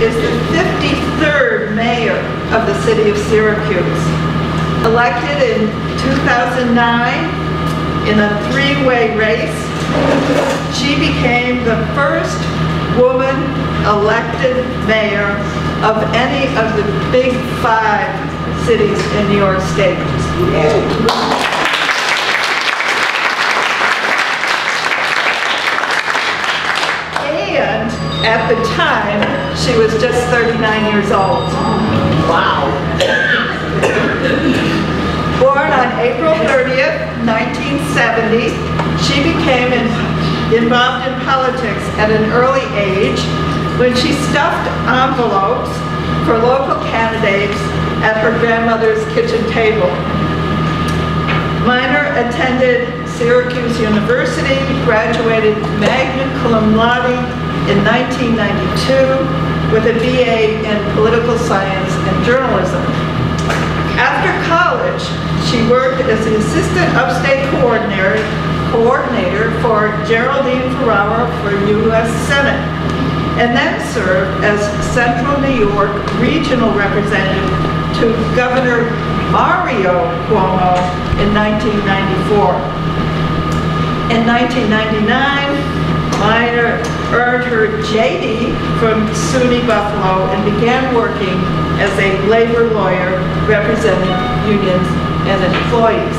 is the 53rd mayor of the city of Syracuse. Elected in 2009 in a three-way race, she became the first woman elected mayor of any of the big 5 cities in New York State. And at the time, she was just 39 years old. Wow. Born on April 30th, 1970, she became involved in politics at an early age when she stuffed envelopes for local candidates at her grandmother's kitchen table. Miner attended Syracuse University, graduated magna cum laude in 1992 with a BA in political science and journalism. After college, she worked as the assistant upstate coordinator for Geraldine Ferraro for U.S. Senate, and then served as Central New York regional representative to Governor Mario Cuomo in 1994. In 1999, Miner earned her JD from SUNY Buffalo and began working as a labor lawyer representing unions and employees.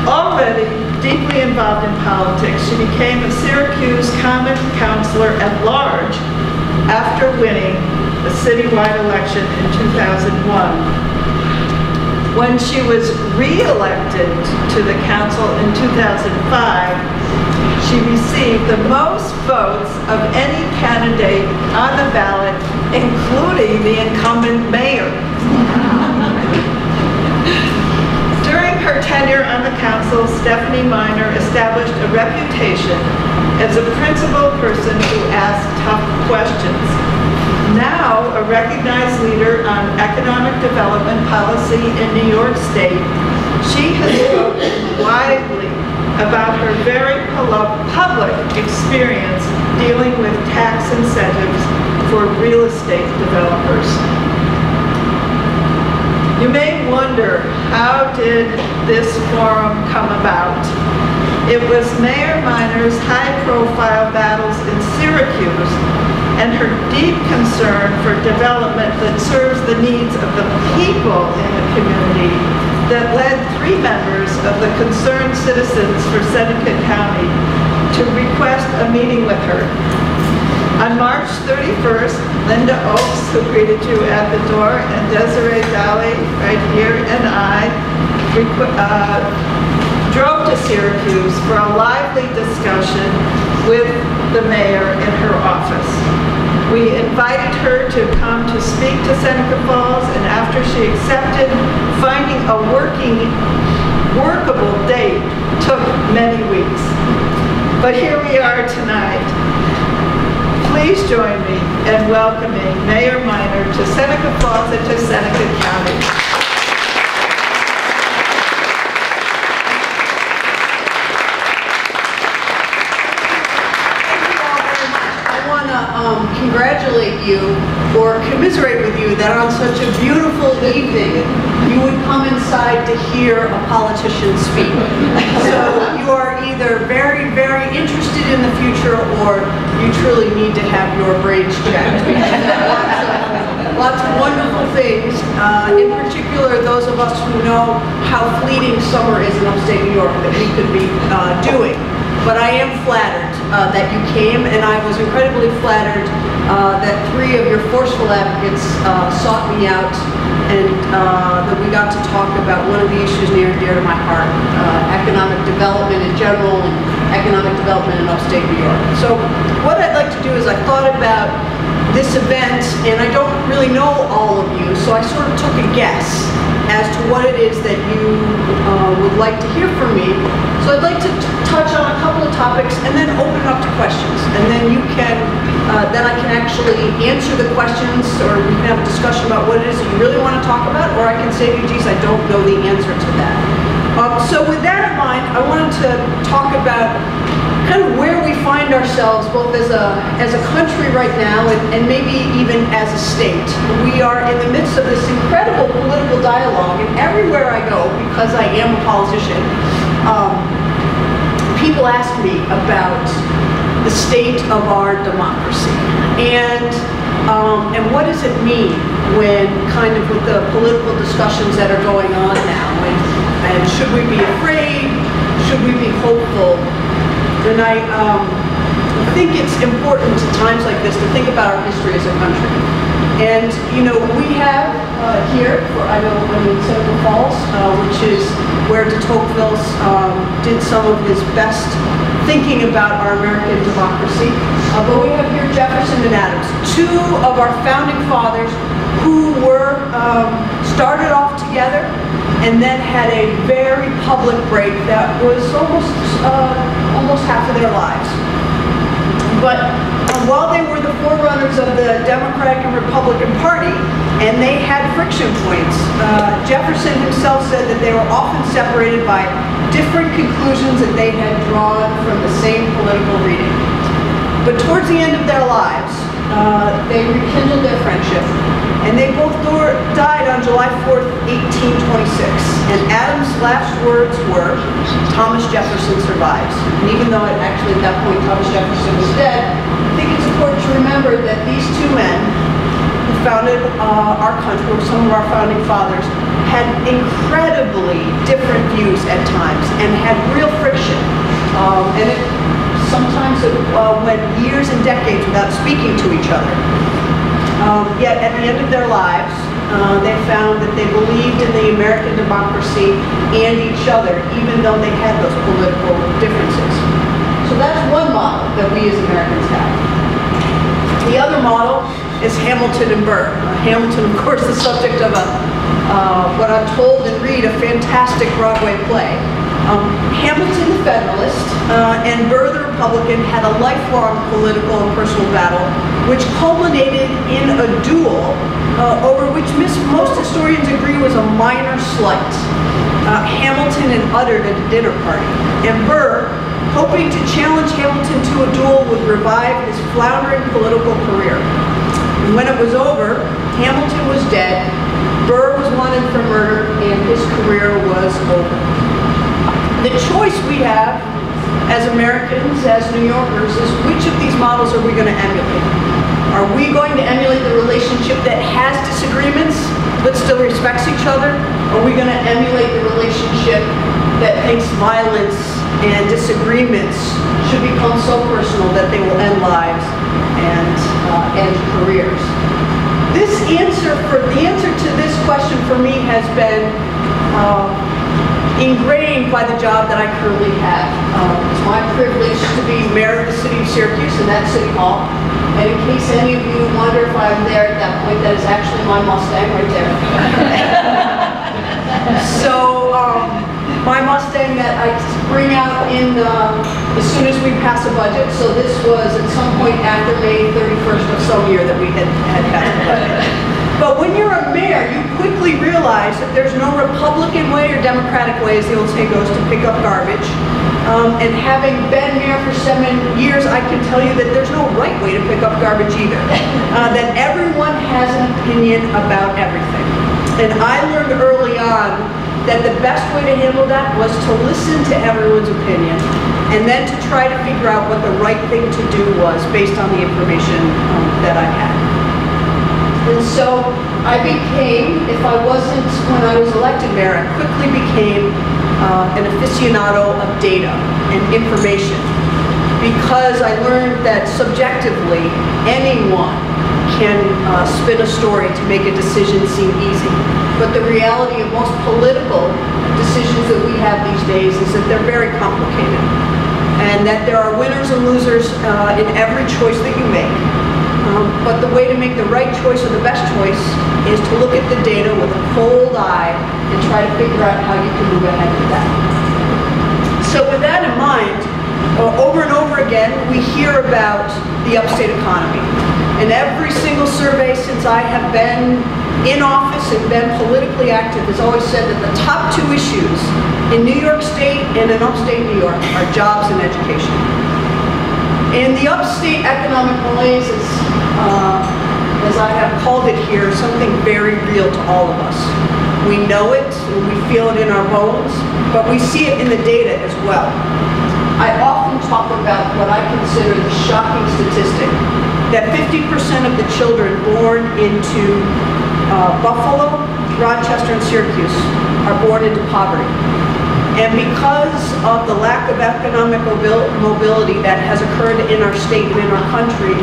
Already deeply involved in politics, she became a Syracuse Common Councilor at large after winning the citywide election in 2001. When she was re-elected to the council in 2005, she received the most votes of any candidate on the ballot, including the incumbent mayor. During her tenure on the council, Stephanie Miner established a reputation as a principled person who asked tough questions. Now a recognized leader on economic development policy in New York State, she has spoken widely about her very public experience dealing with tax incentives for real estate developers. You may wonder, how did this forum come about? It was Mayor Miner's high-profile battles in Syracuse and her deep concern for development that serves the needs of the people in the community that led 3 members of the Concerned Citizens for Seneca County to request a meeting with her. On March 31st, Linda Oakes, who greeted you at the door, and Desiree Dali, right here, and I drove to Syracuse for a lively discussion with the mayor in her office. We invited her to come to speak to Seneca Falls, and after she accepted, finding a workable date took many weeks. But here we are tonight. Please join me in welcoming Mayor Miner to Seneca Falls and to Seneca County. Congratulate you or commiserate with you that on such a beautiful evening you would come inside to hear a politician speak. So you are either very, very interested in the future or you truly need to have your brains checked. Lots of wonderful things, in particular those of us who know how fleeting summer is in upstate New York that we could be doing. But I am flattered that you came, and I was incredibly flattered that 3 of your forceful advocates sought me out, and that we got to talk about one of the issues near and dear to my heart, economic development in general and economic development in upstate New York. So what I'd like to do is I thought about this event, and I don't really know all of you, so I sort of took a guess as to what it is that you would like to hear from me. So I'd like to touch on a couple of topics and then open it up to questions. And then you can, then I can actually answer the questions, or we can have a discussion about what it is that you really want to talk about, or I can say to you, geez, I don't know the answer to that. So with that in mind, I wanted to talk about kind of where we find ourselves, both as a country right now and maybe even as a state. We are in the midst of this incredible political dialogue, and everywhere I go, because I am a politician, people ask me about the state of our democracy. And what does it mean when kind of with the political discussions that are going on now? And should we be afraid? Should we be hopeful? And I think it's important at times like this to think about our history as a country. And, you know, we have here, I know I'm in Seneca Falls, which is where de Tocqueville did some of his best thinking about our American democracy. But we have here Jefferson and Adams, two of our founding fathers who were started off together and then had a very public break that was almost half of their lives. But while they were the forerunners of the Democratic and Republican Party, and they had friction points, Jefferson himself said that they were often separated by different conclusions that they had drawn from the same political reading. But towards the end of their lives, they rekindled their friendship, and they both died on July 4th, 1826. And Adams' last words were, "Thomas Jefferson survives." And even though actually at that point Thomas Jefferson was dead, I think it's important to remember that these two men who founded our country, or some of our founding fathers, had incredibly different views at times and had real friction. Sometimes it went years and decades without speaking to each other. Yet at the end of their lives, they found that they believed in the American democracy and each other, even though they had those political differences. So that's one model that we as Americans have. The other model is Hamilton and Burr. Hamilton, of course, the subject of what I'm told and read, a fantastic Broadway play. Hamilton, the Federalist, and Burr, the Republican, had a lifelong political and personal battle, which culminated in a duel over which most historians agree was a minor slight. Hamilton had uttered at a dinner party, and Burr, hoping to challenge Hamilton to a duel, would revive his floundering political career. And when it was over, Hamilton was dead, Burr was wanted for murder, and his career was over. The choice we have as Americans, as New Yorkers, is which of these models are we going to emulate? Are we going to emulate the relationship that has disagreements but still respects each other? Or are we going to emulate the relationship that thinks violence and disagreements should become so personal that they will end lives and end careers? The answer to this question for me has been ingrained by the job that I currently have. It's my privilege to be mayor of the city of Syracuse, and that's City Hall. And in case any of you wonder if I'm there at that point, that is actually my Mustang right there. So my Mustang that I bring out as soon as we pass a budget. So this was at some point after May 31st of some year that we had passed the budget. But when you're a mayor, you quickly realize that there's no Republican way or Democratic way, as the old saying goes, to pick up garbage. And having been mayor for 7 years, I can tell you that there's no right way to pick up garbage either. That everyone has an opinion about everything. And I learned early on that the best way to handle that was to listen to everyone's opinion and then to try to figure out what the right thing to do was based on the information that I had. And so I became, if I wasn't when I was elected mayor, I quickly became an aficionado of data and information, because I learned that subjectively anyone can spin a story to make a decision seem easy. But the reality of most political decisions that we have these days is that they're very complicated, and that there are winners and losers in every choice that you make. But the way to make the right choice or the best choice is to look at the data with a cold eye and try to figure out how you can move ahead with that. So with that in mind, over and over again, we hear about the upstate economy. And every single survey since I have been in office and been politically active has always said that the top 2 issues in New York State and in upstate New York are jobs and education. In the upstate economic malaise, it's, as I have called it here, something very real to all of us. We know it, and we feel it in our bones, but we see it in the data as well. I often talk about what I consider the shocking statistic, that 50% of the children born into Buffalo, Rochester, and Syracuse are born into poverty. And because of the lack of economic mobility that has occurred in our state and in our country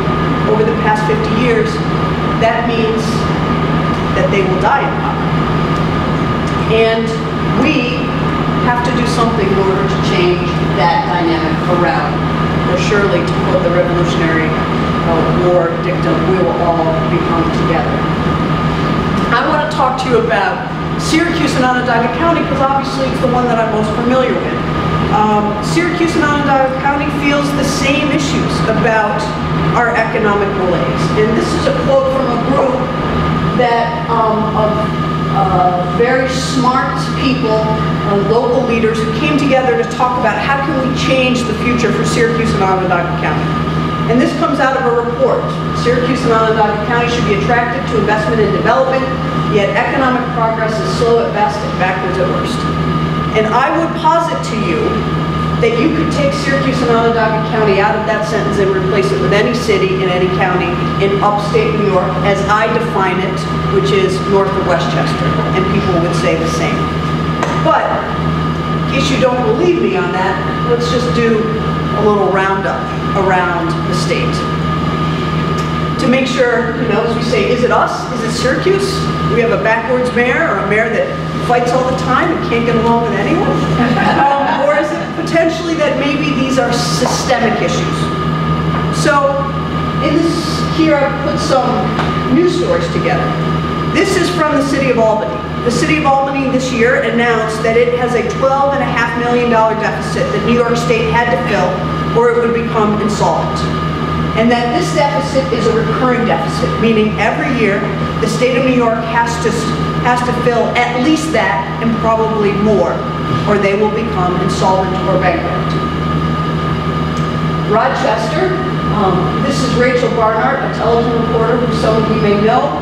over the past 50 years, that means that they will die in poverty. And we have to do something in order to change that dynamic around. Or surely, to quote the Revolutionary War dictum, we will all become together. I want to talk to you about Syracuse and Onondaga County because obviously it's the one that I'm most familiar with. Syracuse and Onondaga County feels the same issues about our economic malaise. And this is a quote from a group that of very smart people, local leaders who came together to talk about how can we change the future for Syracuse and Onondaga County. And this comes out of a report. Syracuse and Onondaga County should be attractive to investment and development, yet economic progress is slow at best and backwards at worst. And I would posit to you that you could take Syracuse and Onondaga County out of that sentence and replace it with any city in any county in upstate New York as I define it, which is north of Westchester, and people would say the same. But in case you don't believe me on that, let's just do a little roundup around the state. To make sure, you know, as we say, is it us? Is it Syracuse? Do we have a backwards mayor or a mayor that fights all the time and can't get along with anyone? Or is it potentially that maybe these are systemic issues? So in this here, I've put some news stories together. This is from the city of Albany. The city of Albany this year announced that it has a $12.5 million deficit that New York State had to fill or it would become insolvent. And that this deficit is a recurring deficit, meaning every year the state of New York has to fill at least that and probably more, or they will become insolvent or bankrupt. Rochester, this is Rachel Barnard, a television reporter who some of you may know,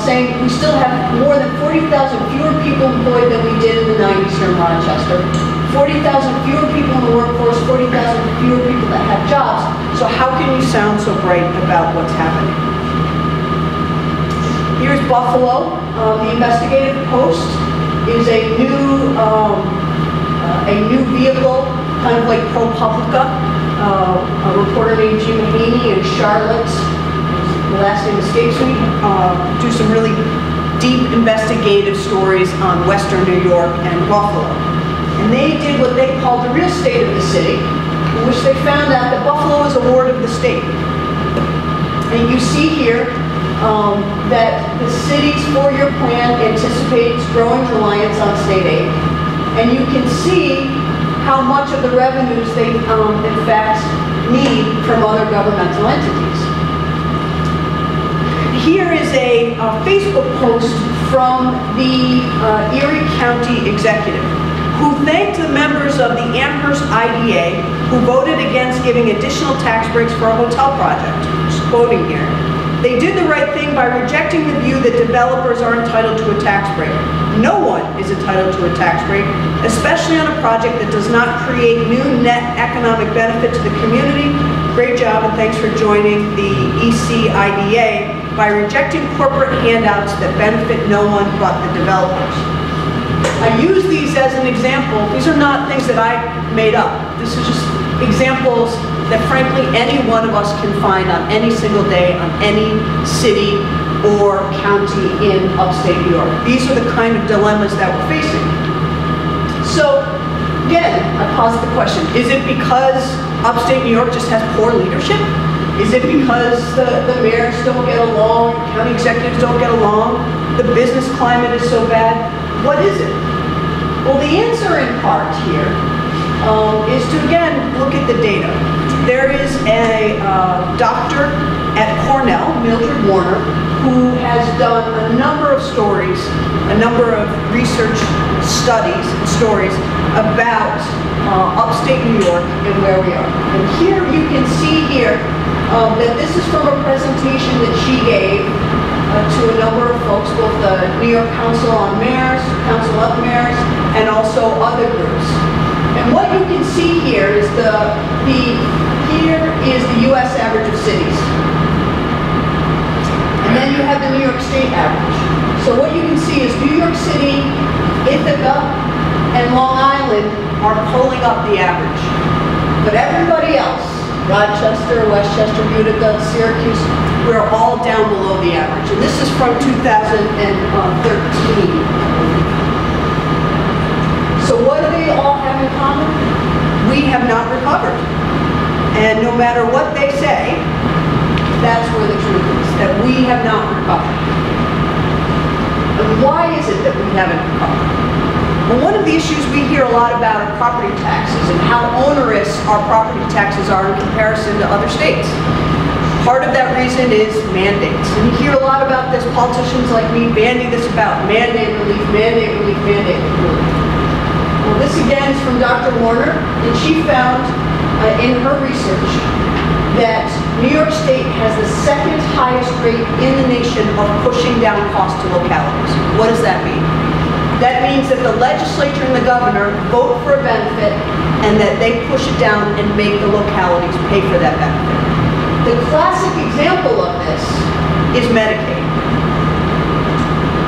saying we still have more than 40,000 fewer people employed than we did in the 90s here in Rochester. 40,000 fewer people in the workforce, 40,000 fewer people that have jobs. So how can you sound so bright about what's happening? Here's Buffalo. The Investigative Post is a new vehicle, kind of like ProPublica. A reporter named Jim Haney in Charlotte, the last name escapes me, do some really deep investigative stories on Western New York and Buffalo. And they did what they called the real state of the city, in which they found out that Buffalo is a ward of the state. And you see here that the city's four-year plan anticipates growing reliance on state aid. And you can see how much of the revenues they, in fact, need from other governmental entities. Here is a Facebook post from the Erie County Executive, who thanked the members of the Amherst IDA who voted against giving additional tax breaks for a hotel project. Just quoting here. They did the right thing by rejecting the view that developers are entitled to a tax break. No one is entitled to a tax break, especially on a project that does not create new net economic benefit to the community. Great job, and thanks for joining the ECIDA by rejecting corporate handouts that benefit no one but the developers. I use these as an example. These are not things that I made up. This is just examples that frankly any one of us can find on any single day on any city or county in upstate New York. These are the kind of dilemmas that we're facing. So again, I posit the question, is it because upstate New York just has poor leadership? Is it because the mayors don't get along, county executives don't get along, the business climate is so bad? What is it? Well, the answer in part here is to, again, look at the data. There is a doctor at Cornell, Mildred Warner, who has done a number of stories, a number of research studies and stories about upstate New York and where we are. And here you can see here that this is from a presentation that she gave to a number of folks, both the New York Council on Mayors, Council of Mayors, and also other groups. And what you can see here is here is the U.S. average of cities. And then you have the New York State average. So what you can see is New York City, Ithaca, and Long Island are pulling up the average. But everybody else, Rochester, Westchester, Utica, Syracuse, we're all down below the average. And this is from 2013. So what do they all have in common? We have not recovered. And no matter what they say, that's where the truth is, that we have not recovered. And why is it that we haven't recovered? Well, one of the issues we hear a lot about are property taxes and how onerous our property taxes are in comparison to other states. Part of that reason is mandates. And you hear a lot about this, politicians like me bandy this about mandate relief, mandate relief, mandate relief. Well, this again is from Dr. Warner, and she found in her research that New York State has the second highest rate in the nation of pushing down costs to localities. What does that mean? That means that the legislature and the governor vote for a benefit and that they push it down and make the localities pay for that benefit. The classic example of this is Medicaid.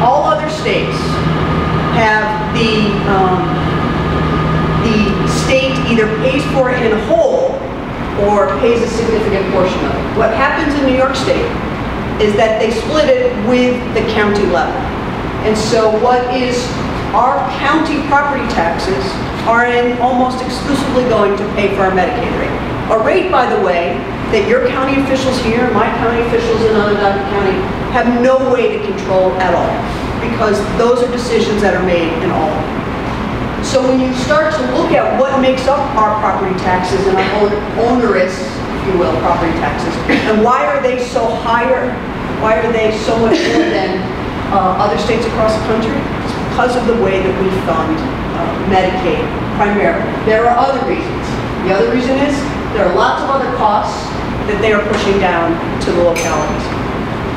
All other states have the state either pays for it in whole or pays a significant portion of it. What happens in New York State is that they split it with the county level. And so what is our county property taxes are almost exclusively going to pay for our Medicaid rate. A rate, by the way, that your county officials here, my county officials in Onondaga County, have no way to control at all, because those are decisions that are made in all. So when you start to look at what makes up our property taxes and our onerous, if you will, property taxes, and why are they so higher, why are they so much more than other states across the country? It's because of the way that we fund Medicaid primarily. There are other reasons. The other reason is there are lots of other costs that they are pushing down to the localities.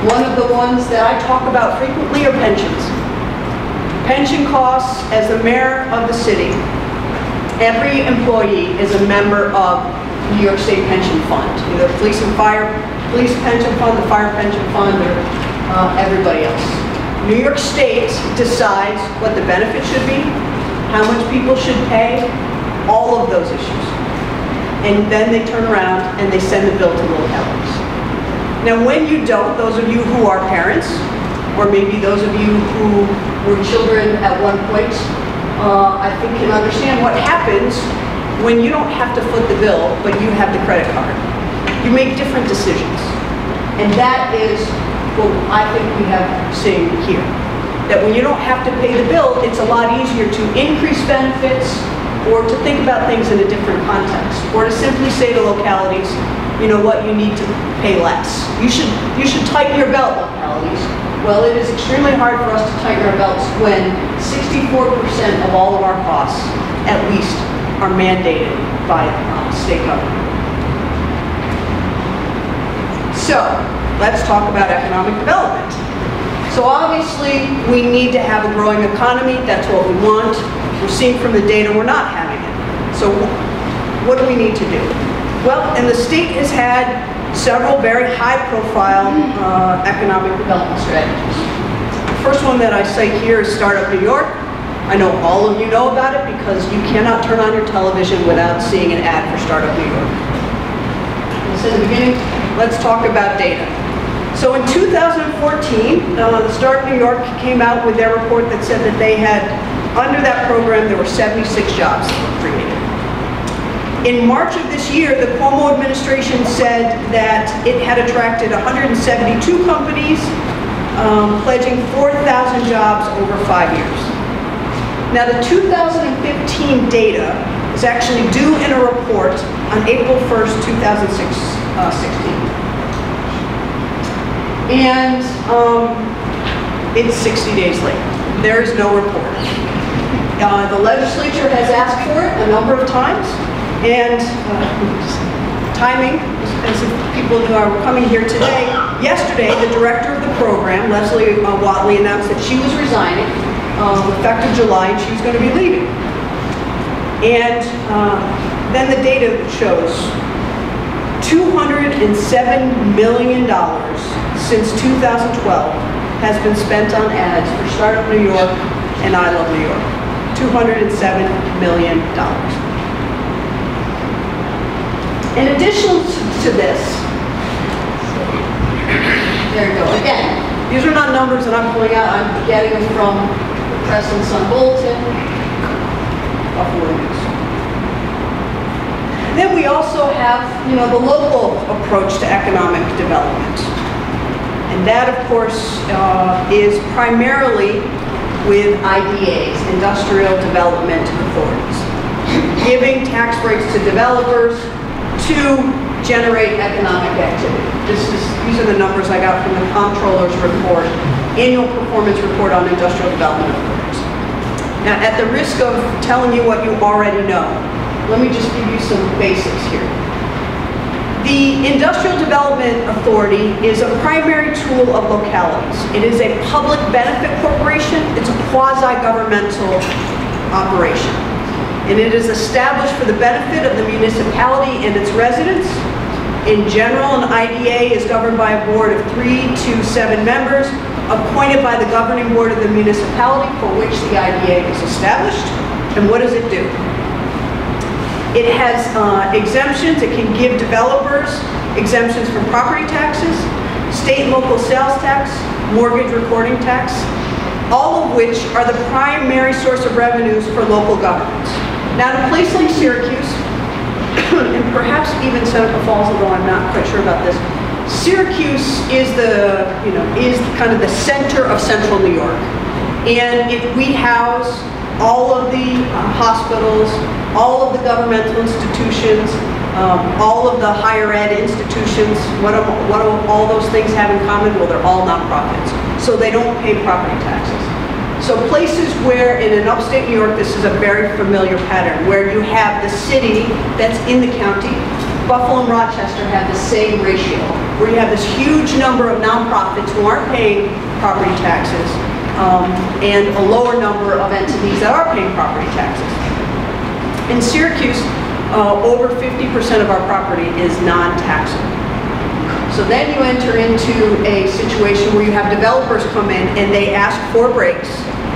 One of the ones that I talk about frequently are pensions. Pension costs, as the mayor of the city, every employee is a member of New York State Pension Fund, either police and fire, police pension fund, the fire pension fund, or everybody else. New York State decides what the benefit should be, how much people should pay, all of those issues. And then they turn around and they send the bill to the localities. Now when you don't, those of you who are parents, or maybe those of you who were children at one point, I think can understand what happens when you don't have to foot the bill, but you have the credit card. You make different decisions. And that is what I think we have seen here. That when you don't have to pay the bill, it's a lot easier to increase benefits or to think about things in a different context, or to simply say to localities, you know what, you need to pay less. You should tighten your belt, localities. Well, it is extremely hard for us to tighten our belts when 64% of all of our costs, at least, are mandated by state government. So, let's talk about economic development. So obviously, we need to have a growing economy. That's what we want. We're seeing from the data we're not having it. So what do we need to do? Well, and the state has had several very high-profile economic development strategies. The first one that I cite here is Startup New York. I know all of you know about it because you cannot turn on your television without seeing an ad for Startup New York. So in the beginning, let's talk about data. So in 2014, the Startup New York came out with their report that said that they had, under that program, there were 76 jobs that were created. In March of this year, the Cuomo administration said that it had attracted 172 companies, pledging 4,000 jobs over 5 years. Now the 2015 data is actually due in a report on April 1st, 2016. And it's 60 days late. There is no report. The legislature has asked for it a number of times, and timing, as if people who are coming here today, yesterday the director of the program, Leslie Watley, announced that she was resigning effective July, and she was going to be leaving. And then the data shows $207 million since 2012 has been spent on ads for Startup New York and I Love New York. $207 million. In addition to this, there you go. Again, these are not numbers that I'm pulling out. I'm getting them from the Press and Sun Bulletin, Buffalo News. Then we also have, the local approach to economic development. And that, of course, is primarily with IDAs, Industrial Development Authorities, giving tax breaks to developers to generate economic activity. These are the numbers I got from the Comptroller's report, Annual Performance Report on Industrial Development Authorities. Now, at the risk of telling you what you already know, let me just give you some basics here. The Industrial Development Authority is a primary tool of localities. It is a public benefit corporation. It's a quasi-governmental operation. And it is established for the benefit of the municipality and its residents. In general, an IDA is governed by a board of 3 to 7 members appointed by the governing board of the municipality for which the IDA is established. And what does it do? It has exemptions. It can give developers exemptions from property taxes, state and local sales tax, mortgage recording tax, all of which are the primary source of revenues for local governments. Now, in a place like Syracuse, and perhaps even Seneca Falls, although I'm not quite sure about this, Syracuse is is kind of the center of central New York. And we house all of the hospitals, all of the governmental institutions, all of the higher ed institutions. What do all those things have in common? Well, they're all nonprofits, so they don't pay property taxes. So places where, in upstate New York, this is a very familiar pattern, where you have the city that's in the county. Buffalo and Rochester have the same ratio, where you have this huge number of nonprofits who aren't paying property taxes, and a lower number of entities that are paying property taxes. In Syracuse, over 50% of our property is non-taxable. So then you enter into a situation where you have developers come in and they ask for breaks,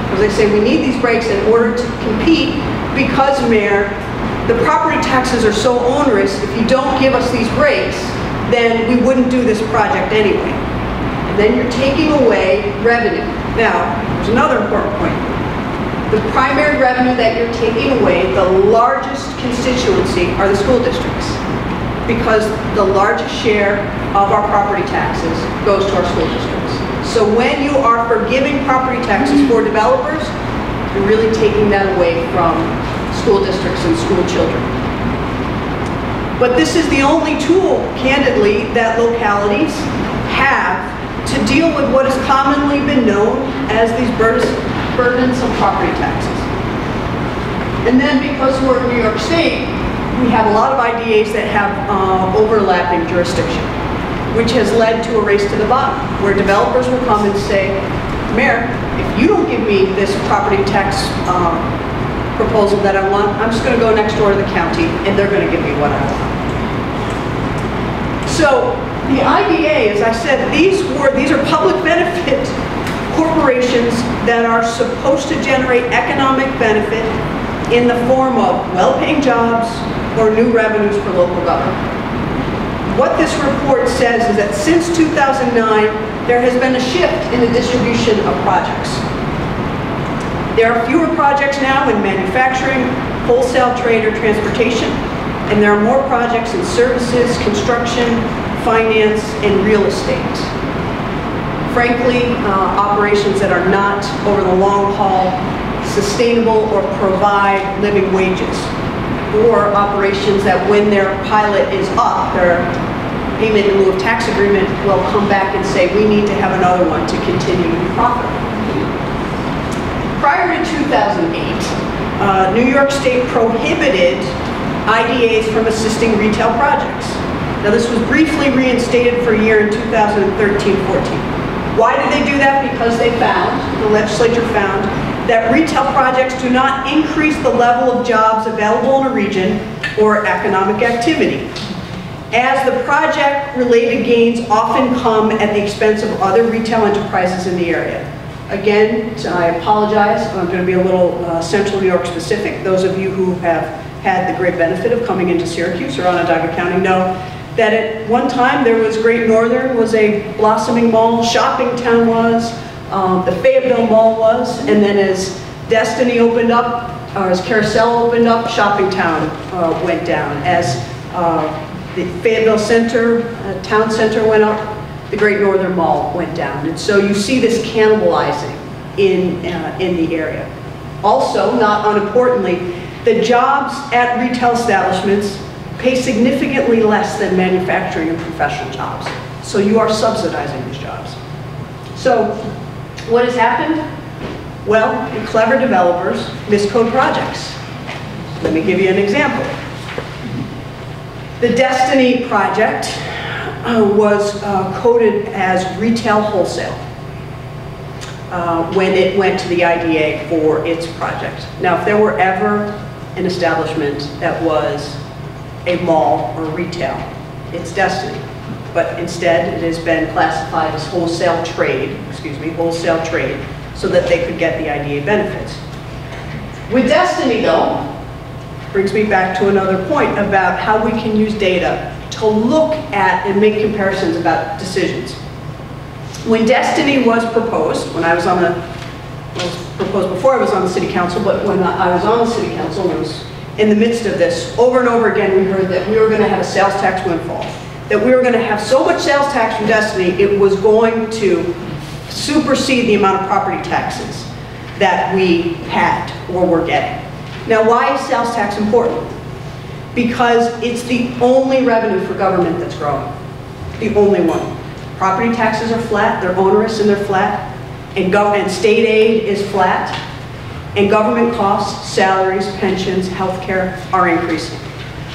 because they say, we need these breaks in order to compete because, Mayor, the property taxes are so onerous. If you don't give us these breaks, then we wouldn't do this project anyway. And then you're taking away revenue. Now, there's another important point. The primary revenue that you're taking away, the largest constituency, are the school districts, because the largest share of our property taxes goes to our school districts. So when you are forgiving property taxes for developers, you're really taking that away from school districts and school children. But this is the only tool, candidly, that localities have to deal with what has commonly been known as these burdensome property taxes. And then, because we're in New York State, we have a lot of IDAs that have overlapping jurisdiction, which has led to a race to the bottom, where developers will come and say, Mayor, if you don't give me this property tax proposal that I want, I'm just going to go next door to the county, and they're going to give me what I want. So the IDA, as I said, these are public benefit corporations that are supposed to generate economic benefit in the form of well-paying jobs or new revenues for local government. What this report says is that since 2009, there has been a shift in the distribution of projects. There are fewer projects now in manufacturing, wholesale trade, or transportation, and there are more projects in services, construction, finance, and real estate. Frankly, operations that are not, over the long haul, sustainable or provide living wages, or operations that when their pilot is up, their payment in lieu of tax agreement will come back and say, we need to have another one to continue to be profitable. prior to 2008, New York State prohibited IDAs from assisting retail projects. Now this was briefly reinstated for a year in 2013-14. Why did they do that? Because they found, the legislature found, that retail projects do not increase the level of jobs available in a region or economic activity, as the project-related gains often come at the expense of other retail enterprises in the area. Again, I apologize, I'm going to be a little Central New York specific. Those of you who have had the great benefit of coming into Syracuse or Onondaga County know that at one time there was Great Northern, was a blossoming mall, shopping town was, the Fayetteville Mall was, and then as Destiny opened up, or as Carousel opened up, shopping town went down. As the Fayetteville Center, town center went up, the Great Northern Mall went down. And so you see this cannibalizing in the area. Also, not unimportantly, the jobs at retail establishments pay significantly less than manufacturing and professional jobs. So you are subsidizing these jobs. So what has happened? Well, the clever developers miscode projects. Let me give you an example. The Destiny project was coded as retail wholesale when it went to the IDA for its project. Now, if there were ever an establishment that was a mall or retail, it's Destiny. But instead, it has been classified as wholesale trade, wholesale trade, so that they could get the IDA benefits. With Destiny, though, brings me back to another point about how we can use data to look at and make comparisons about decisions. When Destiny was proposed, when I was on the, well, it was proposed before I was on the city council, but when I was on the city council and I was in the midst of this, over and over again we heard that we were going to have a sales tax windfall, that we were going to have so much sales tax from Destiny it was going to supersede the amount of property taxes that we had or were getting. Now, why is sales tax important? Because it's the only revenue for government that's growing. The only one. Property taxes are flat, they're onerous and they're flat, and state aid is flat, and government costs, salaries, pensions, healthcare are increasing.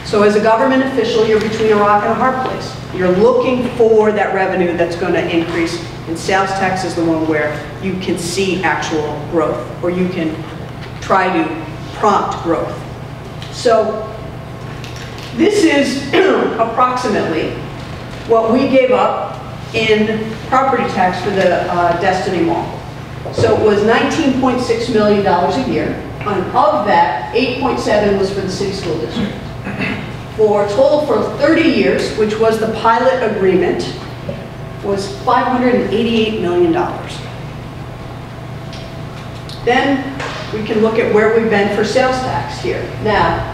So as a government official, you're between a rock and a hard place. You're looking for that revenue that's going to increase, and sales tax is the one where you can see actual growth, or you can try to prompt growth. So this is approximately what we gave up in property tax for the Destiny Mall. So it was $19.6 million a year. And of that, 8.7 was for the city school district. For a total for 30 years, which was the pilot agreement, was $588 million. Then we can look at where we've been for sales tax here. Now,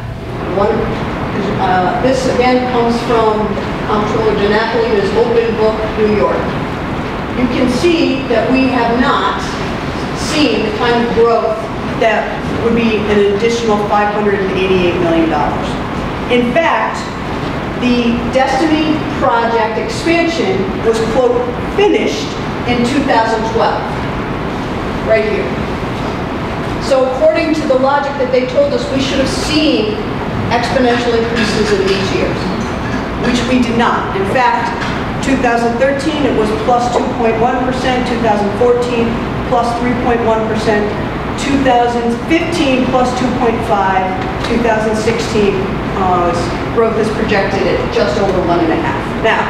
this again comes from Comptroller DiNapoli, his Open Book, New York. You can see that we have not seen the kind of growth that would be an additional $588 million. In fact, the Destiny project expansion was, quote, finished in 2012, right here. So according to the logic that they told us, we should have seen exponential increases in these years, which we did not. In fact, 2013 it was plus 2.1%, 2014 plus 3.1%, 2015 plus 2.5, 2016 growth is projected at just over 1.5. Now,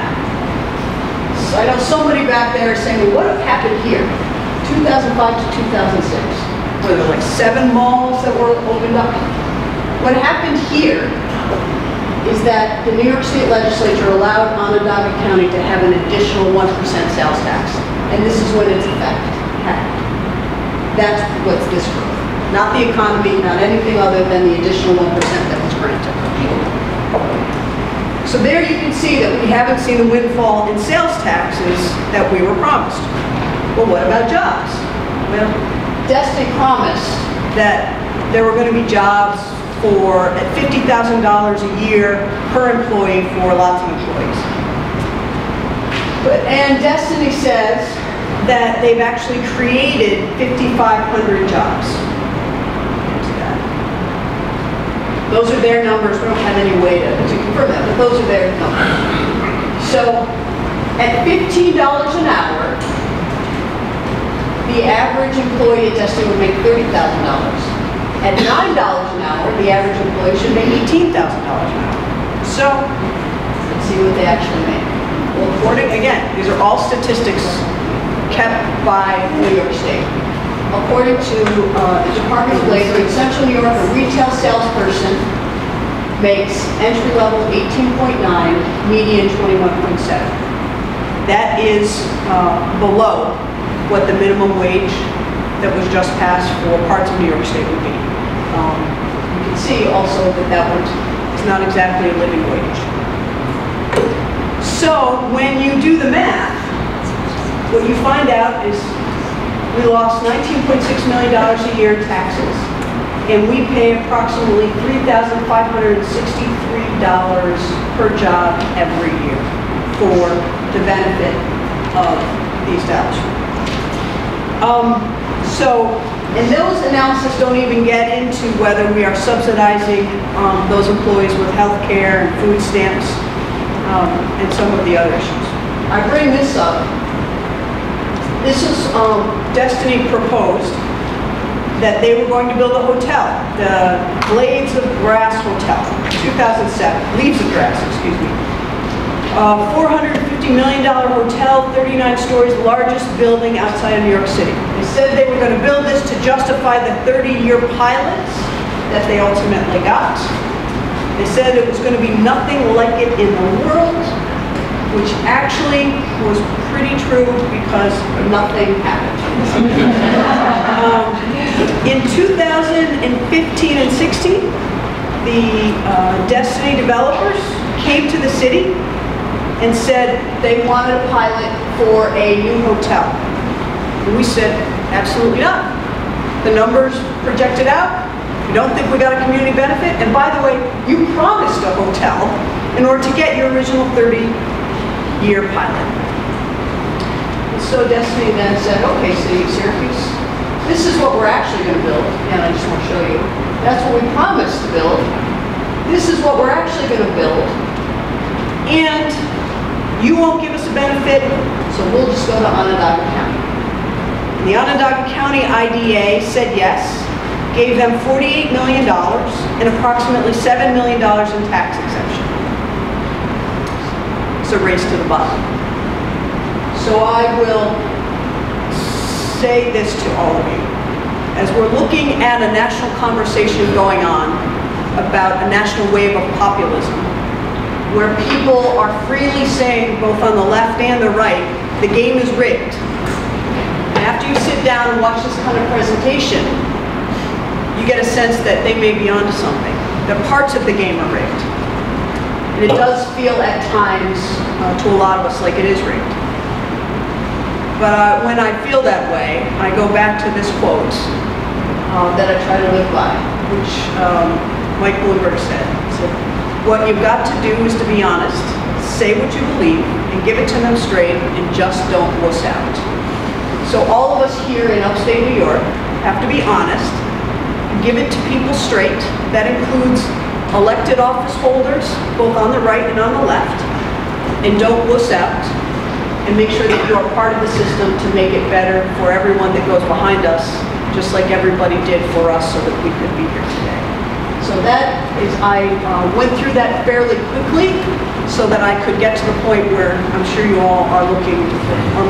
so I know somebody back there is saying, well, what happened here? 2005 to 2006. Were there like 7 malls that were opened up? What happened here is that the New York State Legislature allowed Onondaga County to have an additional 1% sales tax. And this is what its effect had. That's what's this growth. Not the economy, not anything other than the additional 1% that was granted. So there you can see that we haven't seen the windfall in sales taxes that we were promised. Well, what about jobs? Well, Destiny promised that there were going to be jobs for at $50,000 a year per employee for lots of employees. And Destiny says that they've actually created 5,500 jobs. Those are their numbers. We don't have any way to confirm that, but those are their numbers. So at $15 an hour, the average employee at Destiny would make $30,000. At $9 an hour, the average employee should make $18,000 an hour. So let's see what they actually make. Well, according, again, these are all statistics kept by New York State. According to the Department of Labor in Central New York, a retail salesperson makes entry level 18.9, median 21.7. That is below what the minimum wage that was just passed for parts of New York State would be. You can see also that that one is not exactly a living wage. So when you do the math, what you find out is we lost $19.6 million a year in taxes, and we pay approximately $3,563 per job every year for the benefit of the establishment. And those analyses don't even get into whether we are subsidizing those employees with health care and food stamps and some of the other issues. I bring this up. This is Destiny proposed that they were going to build a hotel, the Blades of Grass Hotel, 2007, Leaves of Grass, excuse me. $450 million hotel, 39 stories, largest building outside of New York City. They said they were going to build this to justify the 30-year pilots that they ultimately got. They said it was going to be nothing like it in the world, which actually was pretty true because nothing happened. In 2015 and 16, the Destiny developers came to the city and said they wanted a pilot for a new hotel. And we said, absolutely not. The numbers projected out. We don't think we got a community benefit. And by the way, you promised a hotel in order to get your original 30-year pilot. And so Destiny then said, okay, City of Syracuse, this is what we're actually going to build. And I just want to show you. That's what we promised to build. This is what we're actually going to build. And you won't give us a benefit, so we'll just go to Onondaga County. And the Onondaga County IDA said yes, gave them $48 million and approximately $7 million in tax exemption. It's a race to the bottom. So I will say this to all of you. As we're looking at a national conversation going on about a national wave of populism, where people are freely saying, both on the left and the right, the game is rigged. And after you sit down and watch this kind of presentation, you get a sense that they may be onto something, that parts of the game are rigged. And it does feel at times to a lot of us like it is rigged. But when I feel that way, I go back to this quote that I try to live by, which Mike Bloomberg said. What you've got to do is to be honest, say what you believe, and give it to them straight, and just don't wuss out. So all of us here in upstate New York have to be honest, give it to people straight. That includes elected office holders, both on the right and on the left, and don't wuss out, and make sure that you are part of the system to make it better for everyone that goes behind us, just like everybody did for us so that we could be here today. So that is, I went through that fairly quickly so that I could get to the point where I'm sure you all are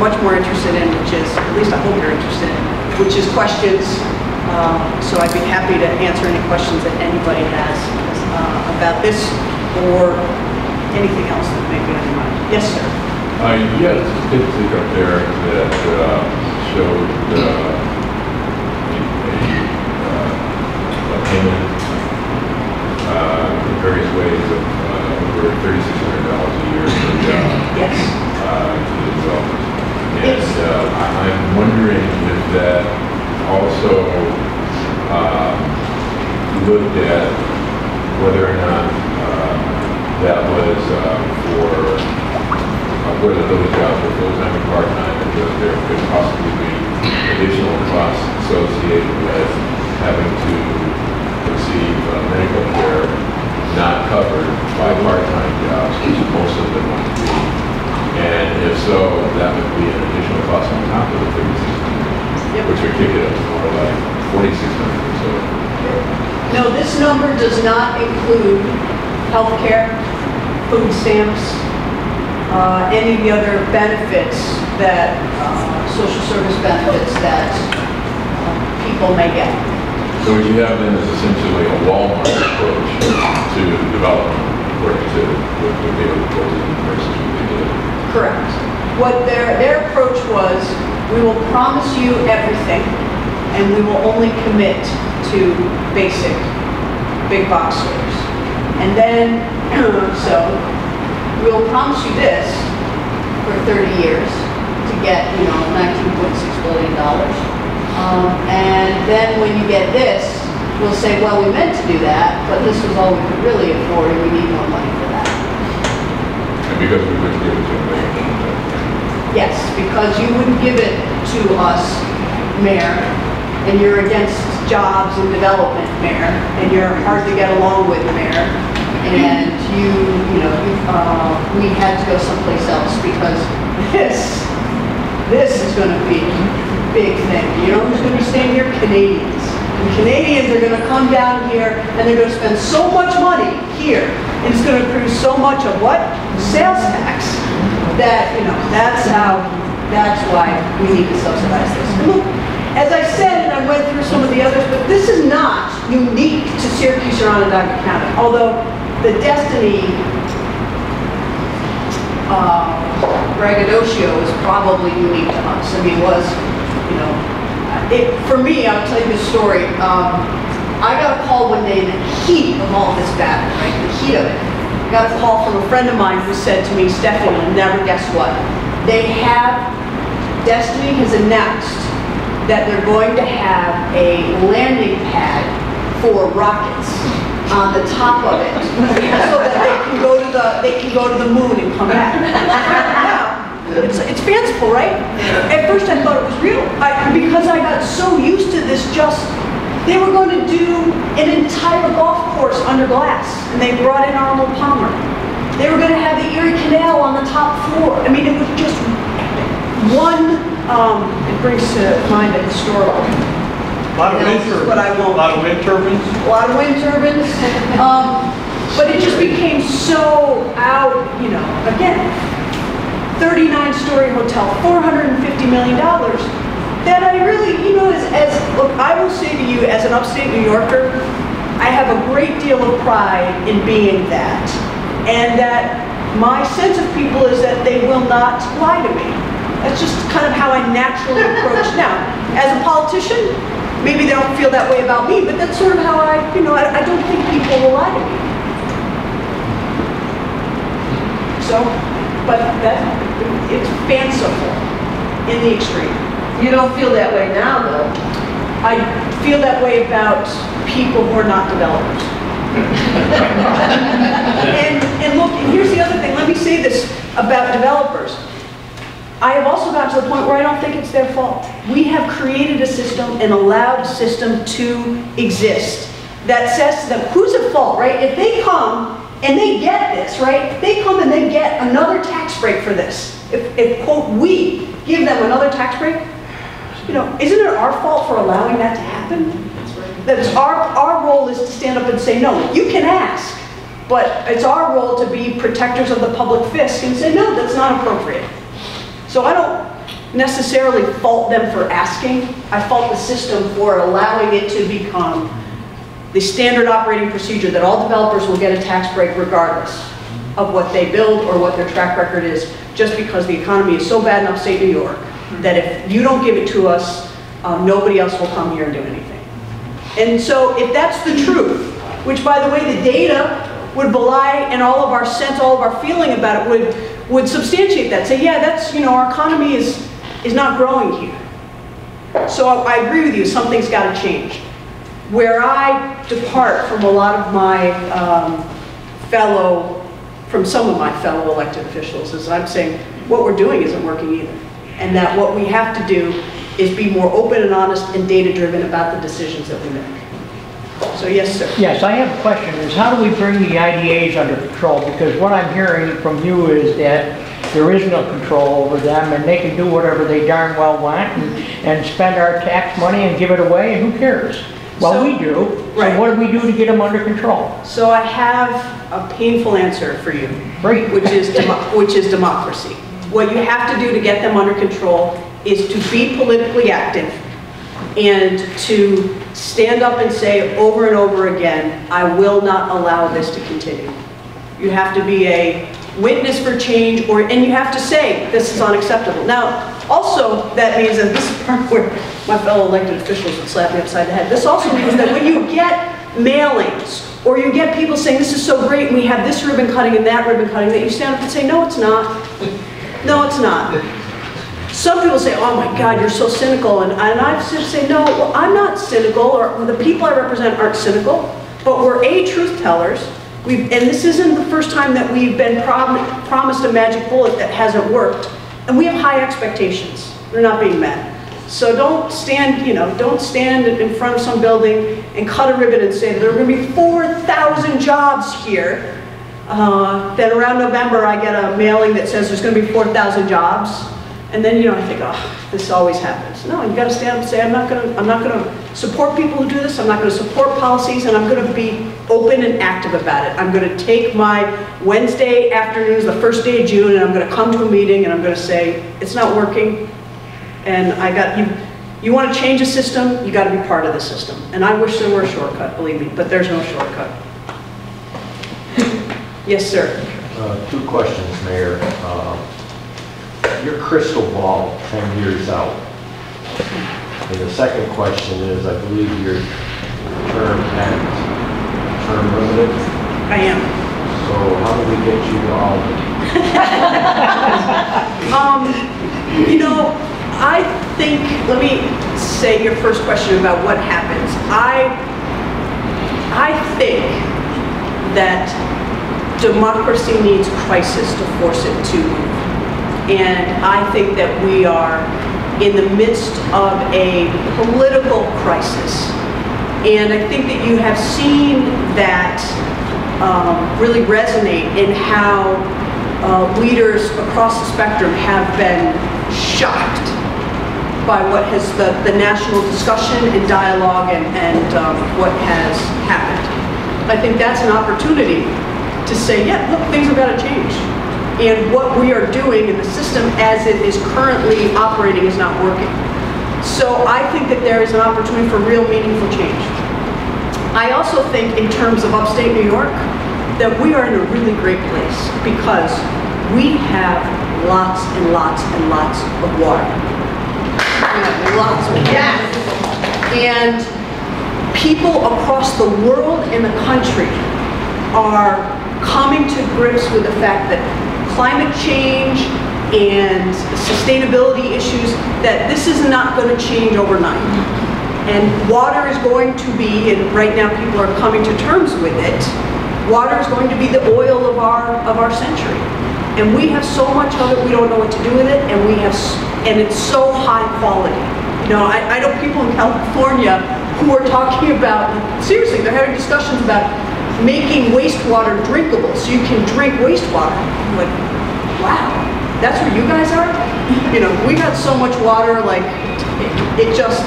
much more interested in, which is, at least I hope you're interested in, which is questions. So I'd be happy to answer any questions that anybody has about this or anything else that may be on your mind. Yes, sir. Yeah, there's a statistic up there that showed a payment in various ways of over $3,600 a year per job. Yes. To the developers. And I'm wondering if that also looked at whether or not that was for whether those jobs are full-time or part-time, and whether there could possibly be additional costs associated with having to receive medical care not covered by part-time jobs, which most of them want to be. And if so, that would be an additional cost on top of the $3,600, which would kick it up to more like $4,600 or so. No, this number does not include health care, food stamps, any of the other benefits that, social service benefits that people may get. So what you have then is essentially a Walmart approach to development, according to what they were proposing versus what they did. Correct. What their approach was, we will promise you everything, and we will only commit to basic big box stores. And then, so we'll promise you this for 30 years to get, $19.6 billion. And then when you get this, we'll say, well, we meant to do that, but this was all we could really afford, and we need more money for that. And because we wouldn't give it to them, Yes, because you wouldn't give it to us, Mayor, and you're against jobs and development, Mayor, and you're hard to get along with, Mayor, and we had to go someplace else because this is going to be a big thing. You know who's going to be staying here? Canadians. And Canadians are going to come down here and they're going to spend so much money here, and it's going to produce so much of what? Sales tax. That, that's why we need to subsidize this. And look, as I said, and I went through some of the others, but this is not unique to Syracuse or Onondaga County, although the Destiny braggadocio is probably unique to us. I mean, for me, I'll tell you this story. I got a call one day in the heat of all this battle, right, the heat of it. I got a call from a friend of mine who said to me, Stephanie, you'll never guess what. Destiny has announced that they're going to have a landing pad for rockets on the top of it, so that they can go to the moon and come back. Now, it's fanciful, right? At first I thought it was real, because I got so used to this. They were going to do an entire golf course under glass, and they brought in Arnold Palmer. They were going to have the Erie Canal on the top floor. I mean, it was just one, it brings to mind a historical. A lot of wind turbines. But I won't. A lot of wind turbines. A lot of wind turbines. But it just became so out, again, 39-story hotel, $450 million, that I really, look, I will say to you as an upstate New Yorker, I have a great deal of pride in being that. And that my sense of people is that they will not lie to me. That's just kind of how I naturally approach. Now, as a politician, maybe they don't feel that way about me, but that's sort of how I don't think people will lie to me. So, but it's fanciful in the extreme. You don't feel that way now, though. I feel that way about people who are not developers. and look, and here's the other thing. Let me say this about developers. I have also gotten to the point where I don't think it's their fault. We have created a system and allowed a system to exist that says to them, who's at fault, right? If they come and they get this, right? They come and they get another tax break for this. If quote, we give them another tax break, isn't it our fault for allowing that to happen? That's our role is to stand up and say, no, you can ask, but it's our role to be protectors of the public fisc and say, no, that's not appropriate. So I don't necessarily fault them for asking. I fault the system for allowing it to become the standard operating procedure that all developers will get a tax break regardless of what they build or what their track record is, just because the economy is so bad in upstate New York that if you don't give it to us, nobody else will come here and do anything. And so if that's the truth, which by the way the data would belie, and all of our sense, all of our feeling about it would substantiate that. Say, yeah, that's, our economy is not growing here. So I agree with you, something's got to change. Where I depart from a lot of my some of my fellow elected officials is I'm saying, what we're doing isn't working either. And that what we have to do is be more open and honest and data-driven about the decisions that we make. So yes, sir. Yes, I have a question, is how do we bring the IDAs under control? Because what I'm hearing from you is that there is no control over them and they can do whatever they darn well want and spend our tax money and give it away and who cares? Well, So- we do. right. So what do we do to get them under control? So I have a painful answer for you, Great. which is democracy. What you have to do to get them under control is to be politically active and to stand up and say over and over again, I will not allow this to continue. You have to be a witness for change, and you have to say this is unacceptable. Now, also that means, and this is part where my fellow elected officials would slap me upside the head, this also means that when you get mailings or you get people saying this is so great and we have this ribbon cutting and that ribbon cutting, that you stand up and say, no, it's not. No, it's not. Some people say, oh my God, you're so cynical. And I just say, no, well, I'm not cynical, or the people I represent aren't cynical, but we're truth tellers. And this isn't the first time that we've been promised a magic bullet that hasn't worked. And we have high expectations. They're not being met. So don't stand, don't stand in front of some building and cut a ribbon and say that there are going to be 4,000 jobs here. Then around November, I get a mailing that says there's going to be 4,000 jobs. And then, I think, oh, this always happens. No, you've got to stand up and say, I'm not going to support people who do this. I'm not going to support policies, and I'm going to be open and active about it. I'm going to take my Wednesday afternoons, the first day of June, and I'm going to come to a meeting, and I'm going to say, it's not working, and you want to change a system, you got to be part of the system. And I wish there were a shortcut, believe me, but there's no shortcut. Yes, sir. 2 questions, Mayor. Your crystal ball 10 years out. And the second question is, I believe your term limited. I am. So how do we get you to Albany? I think, let me say your first question about what happens. I think that democracy needs crisis to force it to move. And I think that we are in the midst of a political crisis. And I think that you have seen that really resonate in how leaders across the spectrum have been shocked by what has the national discussion and dialogue and what has happened. I think that's an opportunity to say, yeah, look, things have got to change. And what we are doing in the system as it is currently operating is not working. So I think that there is an opportunity for real meaningful change. I also think in terms of upstate New York, that we are in a really great place because we have lots and lots and lots of water. We have lots of water. And people across the world and the country are coming to grips with the fact that climate change and sustainability issues, that this is not going to change overnight. And water is going to be, and right now people are coming to terms with it, water is going to be the oil of our century. And we have so much of it, we don't know what to do with it, and it's so high quality. I know people in California who are talking about, seriously, they're having discussions about making wastewater drinkable so you can drink wastewater. I'm like, wow, that's where you guys are? We got so much water, like, it just,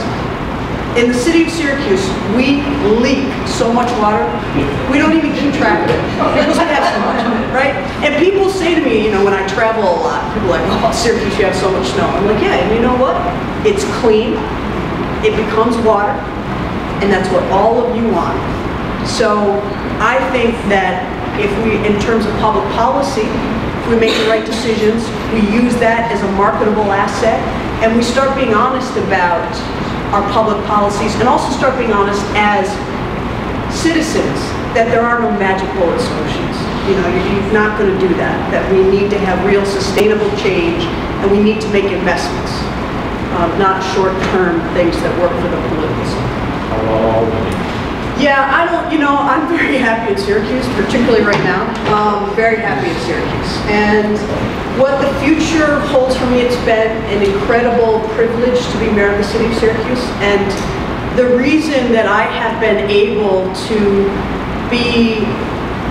in the city of Syracuse, we leak so much water, we don't even keep track of it, because we have so much of it, right? And people say to me, when I travel a lot, people are like, oh, Syracuse, you have so much snow. I'm like, yeah, and you know what? It's clean, it becomes water, and that's what all of you want. So I think that if we, in terms of public policy, if we make the right decisions, we use that as a marketable asset, and we start being honest about our public policies, and also start being honest as citizens that there are no magic bullet solutions. You're not going to do that, that we need to have real sustainable change, and we need to make investments, not short-term things that work for the political side. How about Albany? Yeah, I don't, I'm very happy in Syracuse, particularly right now. Very happy in Syracuse. And what the future holds for me, it's been an incredible privilege to be mayor of the city of Syracuse. And the reason that I have been able to be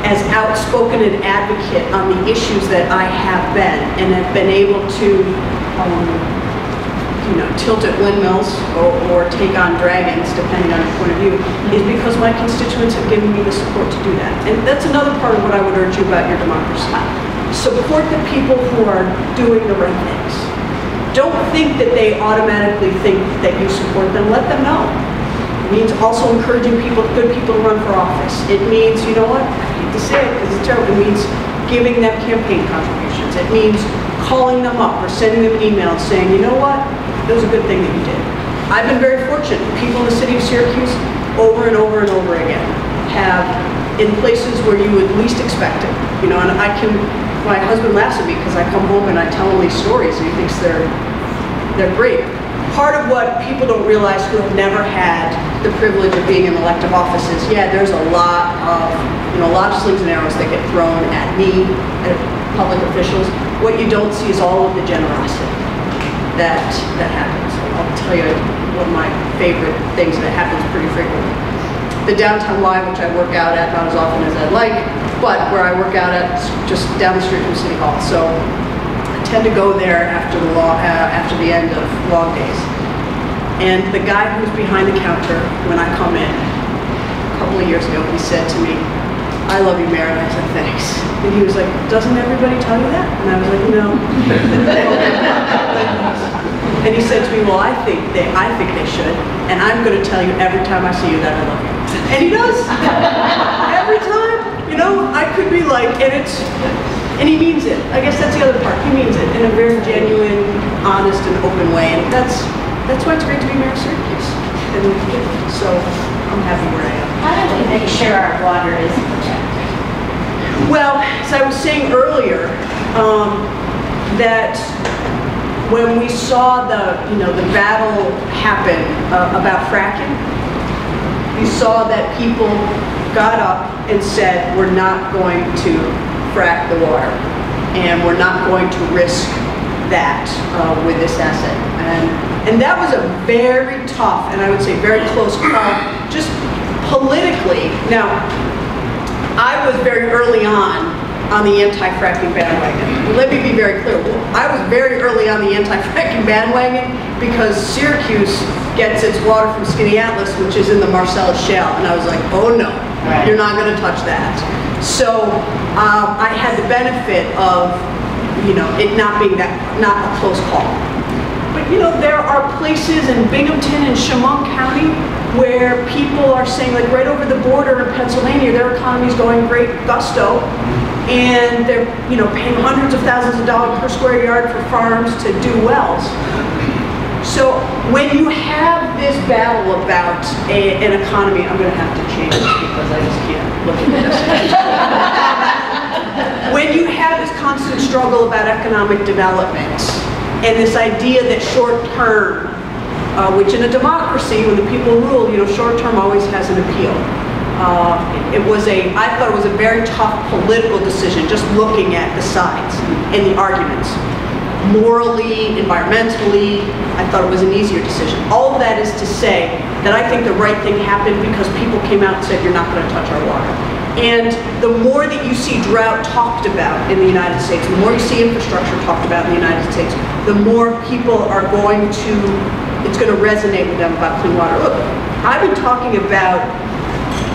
as outspoken an advocate on the issues that I have been, and have been able to tilt at windmills or take on dragons, depending on your point of view, is because my constituents have given me the support to do that. And that's another part of what I would urge you about your democracy. Support the people who are doing the right things. Don't think that they automatically think that you support them. Let them know. It means also encouraging good people to run for office. It means, you know what, I hate to say it because it's terrible, it means giving them campaign contributions. It means calling them up or sending them an email saying, you know what, it was a good thing that you did. I've been very fortunate. People in the city of Syracuse, over and over and over again, have, in places where you would least expect it, and my husband laughs at me because I come home and I tell him these stories and he thinks they're great. Part of what people don't realize who have never had the privilege of being in elective offices, there's a lot of slings and arrows that get thrown at me, at public officials. What you don't see is all of the generosity that happens. I'll tell you one of my favorite things that happens pretty frequently. The downtown Y, which I work out at, not as often as I'd like, but where I work out at, just down the street from City Hall. So I tend to go there after the end of long days. And the guy who's behind the counter, when I come in, a couple of years ago, he said to me, "I love you, Mayor." And I said, "Thanks." And he was like, "Doesn't everybody tell you that?" And I was like, "No." And he said to me, "Well, I think they should, and I'm going to tell you every time I see you that I love you." And he does. Every time. I could be like, and he means it. I guess that's the other part. He means it in a very genuine, honest, and open way. And that's why it's great to be mayor of Syracuse. And so I'm happy where I am. How do we make sure our water is protected? Well, as I was saying earlier, that when we saw the battle happen about fracking, we saw that people got up and said, we're not going to frack the water, and we're not going to risk that with this asset. And that was a very tough, and I would say very close call, just politically. Now, I was very early on the anti-fracking bandwagon. Let me be very clear. I was very early on the anti-fracking bandwagon because Syracuse gets its water from Skinny Atlas, which is in the Marcellus Shale, and I was like, oh no, you're not going to touch that. So I had the benefit of, it not being not a close call. But there are places in Binghamton and Chemung County where people are saying, like right over the border in Pennsylvania, their economy's going great gusto, and they're paying hundreds of thousands of dollars per square yard for farms to do wells. So when you have this battle about an economy, I'm going to have to change this because I just can't look at this. When you have this constant struggle about economic development and this idea that short term, which in a democracy, when the people rule, short term always has an appeal. I thought it was a very tough political decision, just looking at the sides and the arguments. Morally, environmentally, I thought it was an easier decision. All of that is to say that I think the right thing happened because people came out and said, you're not going to touch our water. And the more that you see drought talked about in the United States, the more you see infrastructure talked about in the United States, the more people are it's going to resonate with them about clean water. Look, I've been talking about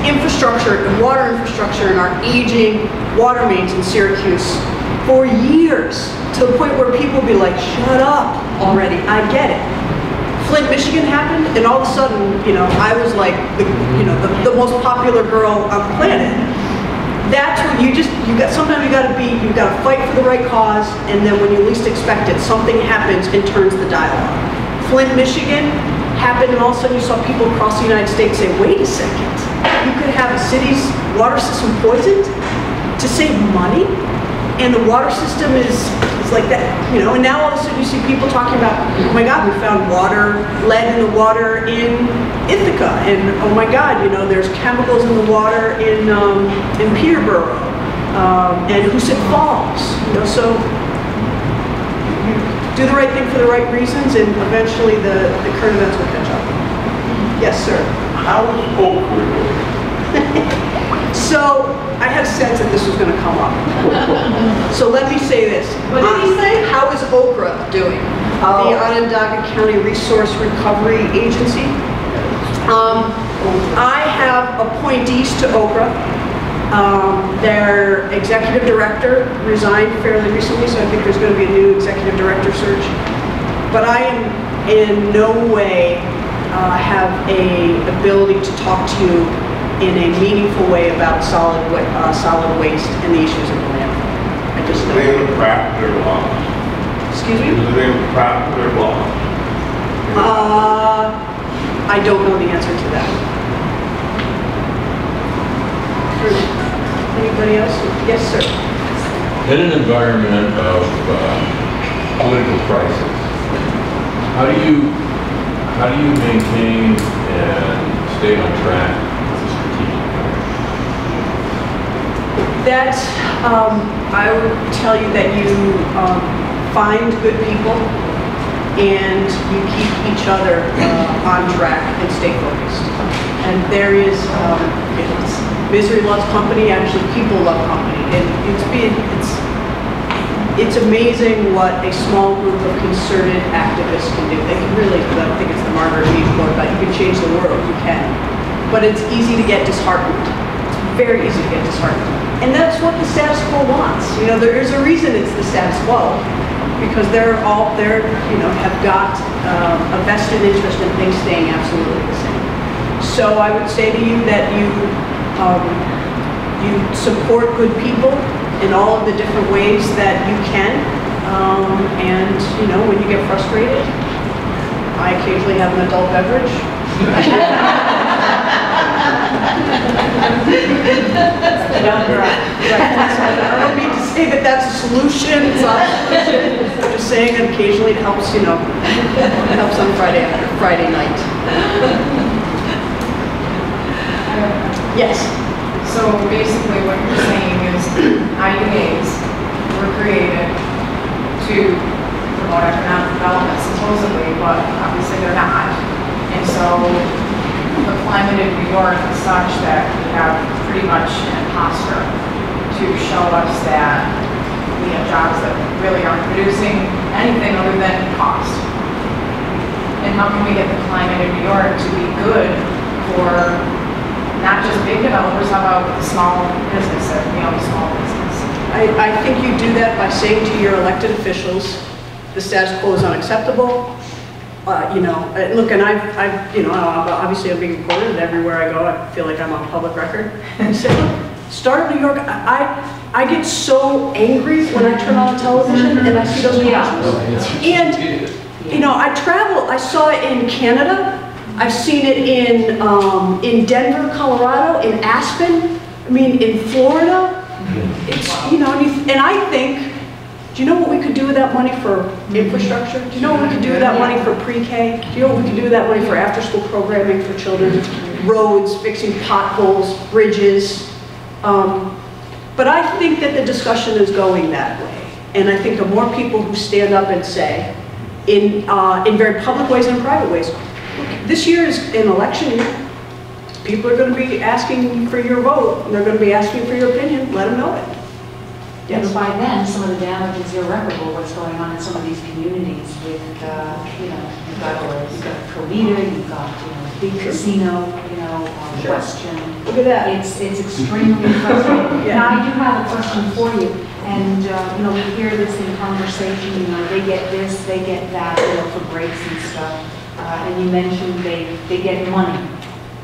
infrastructure and water infrastructure and our aging water mains in Syracuse for years, to the point where people will be like, shut up already, I get it. Flint, Michigan happened, and all of a sudden, I was like the most popular girl on the planet. That's what sometimes you gotta fight for the right cause, and then when you least expect it, something happens and turns the dialogue. Flint, Michigan happened, and all of a sudden you saw people across the United States say, wait a second, you could have a city's water system poisoned to save money, and the water system is It's like that, you know, and now all of a sudden you see people talking about, oh my God, we found lead in the water in Ithaca, and oh my God, you know, there's chemicals in the water in Peterborough, and Hoosick Falls, you know, so do the right thing for the right reasons, and eventually the current events will catch up. Yes, sir. How is Okra doing? So, I had a sense that this was going to come up. So let me say this. What did he say? How is Okra doing? Oh. The Onondaga County Resource Recovery Agency. I have appointees to Okra. Their executive director resigned fairly recently, so I think there's going to be a new executive director search. But I am in no way have a ability to talk to you in a meaningful way about solid waste and the issues of the landfill. I just Is they able to craft their laws? Excuse me? Is they able to craft their laws? I don't know the answer to that. Anybody else? Yes, sir. In an environment of political crisis, how do you maintain and stay on track with the strategic plan? That, I would tell you that you find good people and you keep each other on track and stay focused. And there is, misery loves company, actually people love company. And it's amazing what a small group of concerted activists can do. They can really, I think it's the Margaret Mead quote about you can change the world, you can. But it's easy to get disheartened. It's very easy to get disheartened. And that's what the status quo wants. You know, there is a reason it's the status quo, because they're, you know, have got a vested interest in things staying absolutely the same. So I would say to you that you support good people in all of the different ways that you can, and you know, when you get frustrated, I occasionally have an adult beverage. I don't mean to say that that's a solution. It's not a solution. I'm just saying that occasionally it helps. You know, it helps on Friday night. Yes. So basically what you're saying is IDAs were created to promote economic development supposedly, but obviously they're not. And so the climate in New York is such that we have pretty much an imposter to show us that we have jobs that really aren't producing anything other than cost. And how can we get the climate in New York to be good for not just big developers, how about the small businesses, you know, the small business? I think you do that by saying to your elected officials, the status quo is unacceptable. You know, look, and I've, you know, obviously I'm being recorded everywhere I go. I feel like I'm on public record. And say, look, start in New York. I get so angry when I turn on the television and I see those commercials. And, you know, I travel. I saw it in Canada. I've seen it in Denver, Colorado, in Aspen, I mean, in Florida. It's, you know, and I think, do you know what we could do with that money for infrastructure? Do you know what we could do with that money for pre-K? Do you know what we could do with that money for after-school programming for children? Roads, fixing potholes, bridges. But I think that the discussion is going that way. And I think the more people who stand up and say, in very public ways and in private ways, this year is an election year. People are going to be asking for your vote, and they're going to be asking for your opinion. Let them know it. Yes. And by then, some of the damage is irreparable. What's going on in some of these communities with, you know, you've got Covita, you've got, you know, big casino, you know, question. Look at that. It's extremely frustrating. Yeah. Now, I do have a question for you. And, you know, we hear this in conversation, you know, they get this, they get that, you know, for breaks and stuff. And you mentioned they get money.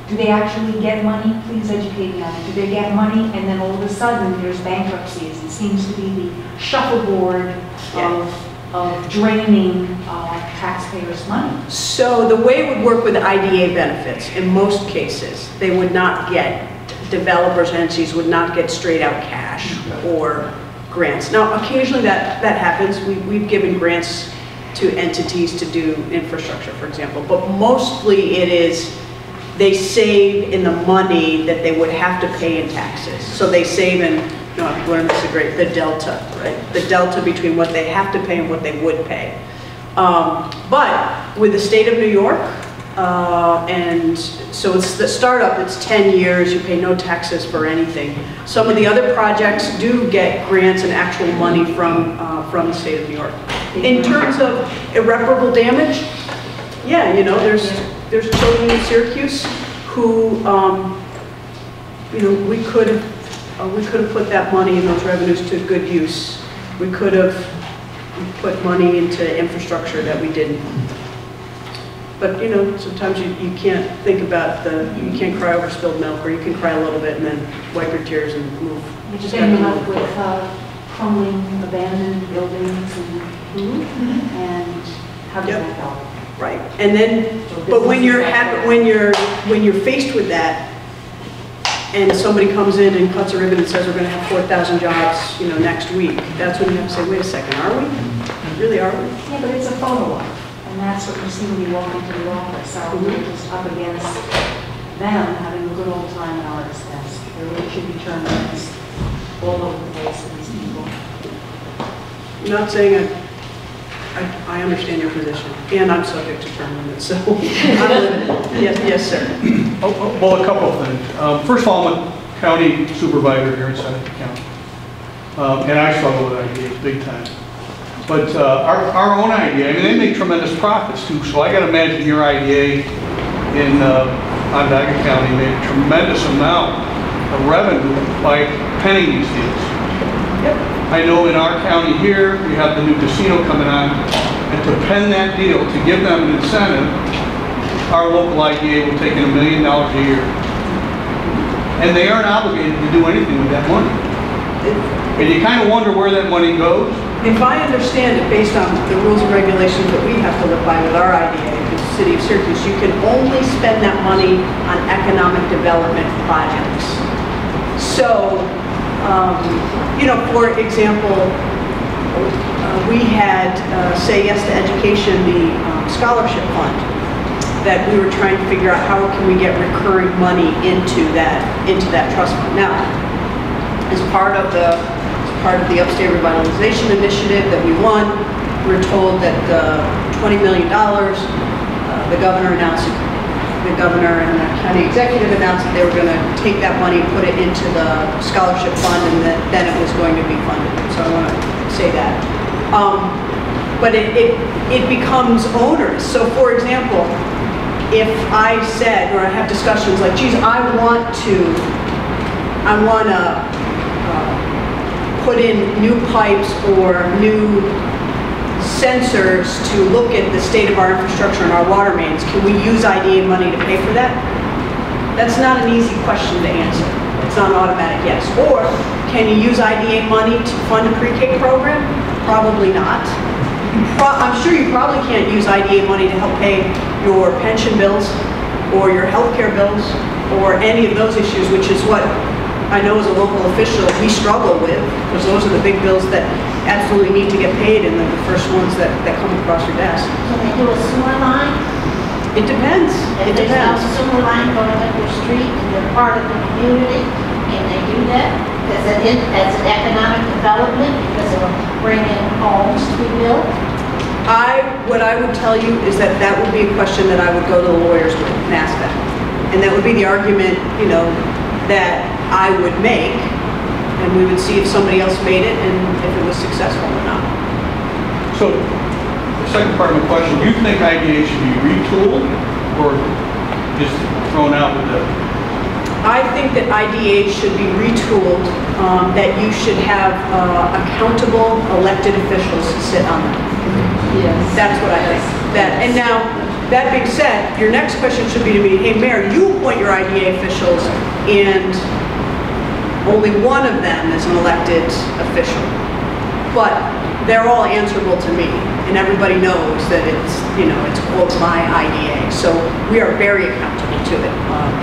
Do they actually get money? Please educate me on it. Do they get money and then all of a sudden there's bankruptcies? It seems to be the shuffleboard of draining taxpayers' money. So the way it would work with IDA benefits, in most cases, they would not get, developers and entities would not get straight out cash or grants. Now, occasionally that happens. We've given grants to entities to do infrastructure, for example, but mostly it is they save in the money that they would have to pay in taxes. So they save in, I've learned this is great, the delta, right? The delta between what they have to pay and what they would pay. But with the state of New York, and so it's the startup, it's 10 years, you pay no taxes for anything. Some of the other projects do get grants and actual money from the state of New York. In terms of irreparable damage, yeah, there's children in Syracuse who, we could have put that money and those revenues to good use. We could have put money into infrastructure that we didn't. But sometimes you can't think about you can't cry over spilled milk, or you can cry a little bit and then wipe your tears and move. You just ended up with crumbling, abandoned buildings, and how does that help? Right, and then, but when you're faced with that, and somebody comes in and cuts a ribbon and says we're going to have 4,000 jobs, next week, that's when you have to say, wait a second, are we? Really, are we? Yeah, but it's a photo op, and that's what you see when you walk into the office. So we're just up against them having a good old time at our expense. There really should be tournaments all over the place of these people. I'm not saying I understand your position, and I'm subject to term limits, so I'm limited. Yes, sir. Well, a couple of things. First of all, I'm a county supervisor here in Seneca County, and I struggle with IDAs big time. But our own IDA, they make tremendous profits too, so I got to imagine your IDA in Onondaga County made a tremendous amount of revenue by penning these deals. Yep. I know in our county here, we have the new casino coming on, and to pen that deal, to give them an incentive, our local IDA will take in $1 million a year. And they aren't obligated to do anything with that money. And you kind of wonder where that money goes. If I understand it, based on the rules and regulations that we have to live by with our IDA, the city of Syracuse, you can only spend that money on economic development projects. So, for example, we had Say Yes to Education, the scholarship fund, that we were trying to figure out how can we get recurring money into that trust fund. Now, as part of the Upstate Revitalization Initiative that we won, we were told that $20 million, the governor and the county executive announced that they were going to take that money and put it into the scholarship fund, and that then it was going to be funded. So I want to say that. But it becomes onerous. So for example, if I said, or I have discussions like, geez, I want to put in new pipes or new sensors to look at the state of our infrastructure and our water mains, can we use IDA money to pay for that? That's not an easy question to answer. It's not an automatic yes. Or, can you use IDA money to fund a pre-K program? Probably not. I'm sure you probably can't use IDA money to help pay your pension bills or your healthcare bills or any of those issues, which is what I know as a local official we struggle with, because those are the big bills that absolutely need to get paid, and the first ones that come across your desk. Can they do a sewer line? It depends. It If there's depends. no sewer line going up your street and they're part of the community, can they do that? As an economic development, because it will bring in homes to be built? What I would tell you is that would be a question that I would go to the lawyers with and ask them. And that would be the argument, that I would make, and we would see if somebody else made it and if it was successful or not. So, the second part of my question, do you think IDA should be retooled or just thrown out with the... I think that IDA should be retooled, that you should have accountable elected officials sit on them. Yes. That's what I think. And now, that being said, your next question should be to me, hey Mayor, you appoint your IDA officials and only one of them is an elected official. But they're all answerable to me, and everybody knows that it's quote my IDA. So we are very accountable to it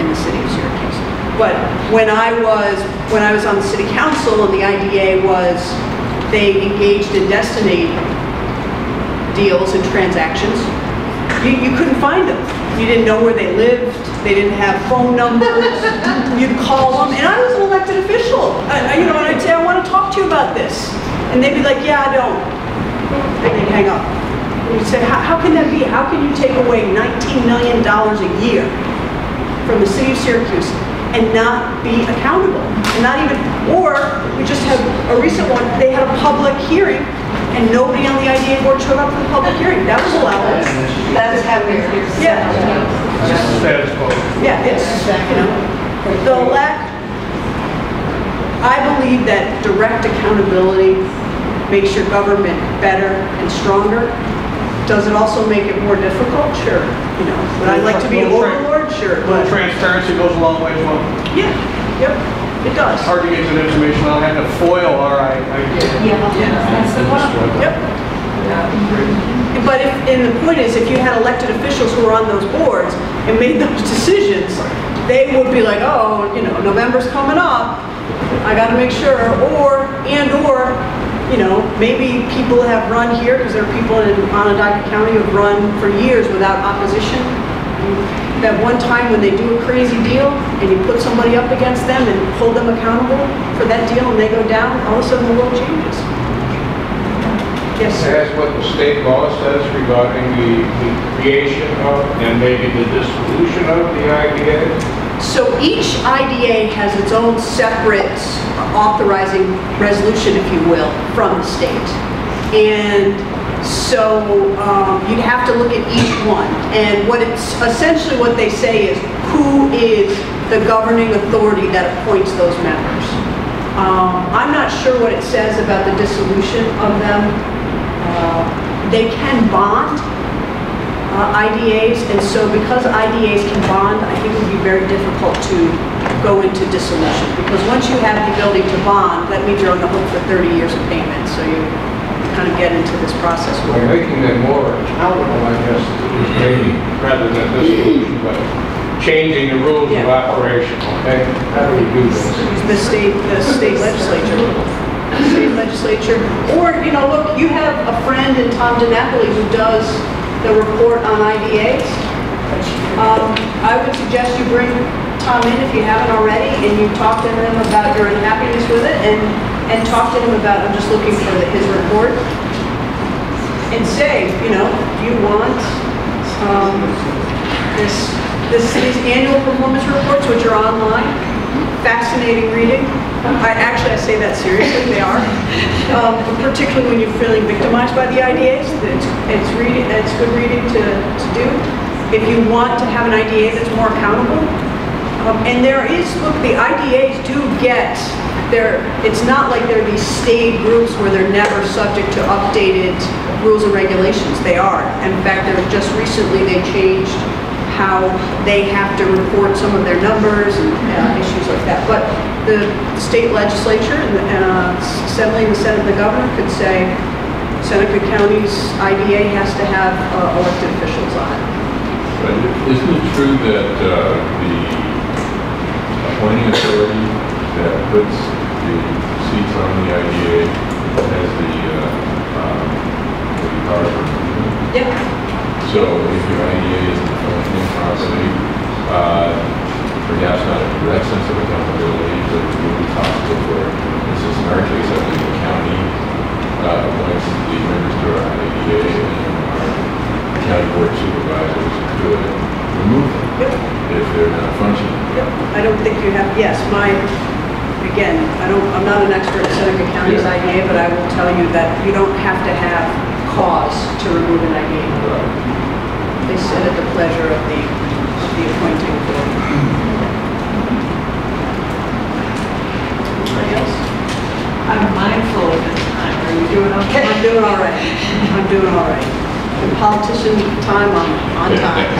in the city of Syracuse. But when I was on the city council and the IDA was, they engaged in destiny deals and transactions, you couldn't find them. You didn't know where they lived. They didn't have phone numbers. You'd call them, and I was an elected official. You know, and I'd say, I want to talk to you about this. And they'd be like, yeah, I don't. And they'd hang up. And you'd say, how can that be? How can you take away $19 million a year from the city of Syracuse and not be accountable? And not even, or we just had a recent one, they had a public hearing and nobody on the IDA board showed up for the public hearing. That was allowed. That's happening here. Yeah. Status quo. Yeah, it's, you know, the lack, I believe that direct accountability makes your government better and stronger. Does it also make it more difficult? Sure. You know, would I like to be an overlord? Sure. A little transparency goes a long way as well. Yeah, yep, it does. It's hard to get that information without having to foil our idea. That's the one. Yep. But and the point is, if you had elected officials who were on those boards and made those decisions, they would be like, oh, you know, November's coming up, I got to make sure, or, you know, maybe people have run here, because there are people in Onondaga County who have run for years without opposition. That one time when they do a crazy deal and you put somebody up against them and hold them accountable for that deal and they go down, all of a sudden the world changes. Yes, sir. That's what the state law says regarding the creation of and maybe the dissolution of the IDA? So each IDA has its own separate authorizing resolution, if you will, from the state. And so you'd have to look at each one. And what it's essentially what they say is who is the governing authority that appoints those members. I'm not sure what it says about the dissolution of them. They can bond IDAs, and so because IDAs can bond, I think it would be very difficult to go into dissolution. Because once you have the ability to bond, that means you're on the hook for 30 years of payment. So you kind of get into this process. By making them more accountable, I guess, is maybe rather than dissolution, but changing the rules of operation. Okay, how do we do this? The state legislature. The state legislature. Or, you know, look, you have a friend in Tom DiNapoli who does the report on IDAs. I would suggest you bring Tom in if you haven't already, and you talk to him about your unhappiness with it, and talk to him about, I'm just looking for his report, and say, you know, you want these annual performance reports, which are online, fascinating reading. I say that seriously, they are. Particularly when you're feeling victimized by the IDAs, it's good reading to do. If you want to have an IDA that's more accountable, and there is, look, the IDAs do get, it's not like they're these staid groups where they're never subject to updated rules and regulations. They are. In fact, just recently they changed how they have to report some of their numbers and issues like that. But the state legislature and Assembly and the Senate and the governor could say Seneca County's IDA has to have elected officials on it. But isn't it true that the appointing authority that puts the seats on the IDA has the power of approval? Yeah. So if your IDA isn't functioning properly, perhaps not a direct sense of accountability, but it would be possible for, instance, in our case, I believe the county appoints the members to our IDA, and our county board supervisors could remove them if they're not functioning. I don't think you have, yes, again, I'm not an expert in Seneca County's IDA, but I will tell you that you don't have to have cause to remove an IDA. They sit at the pleasure of the appointing authority. Anybody else? I'm mindful of the time. Are you doing okay? I'm doing all right. I'm doing all right. And politician time on time.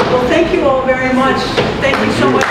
Well, thank you all very much. Thank you so much.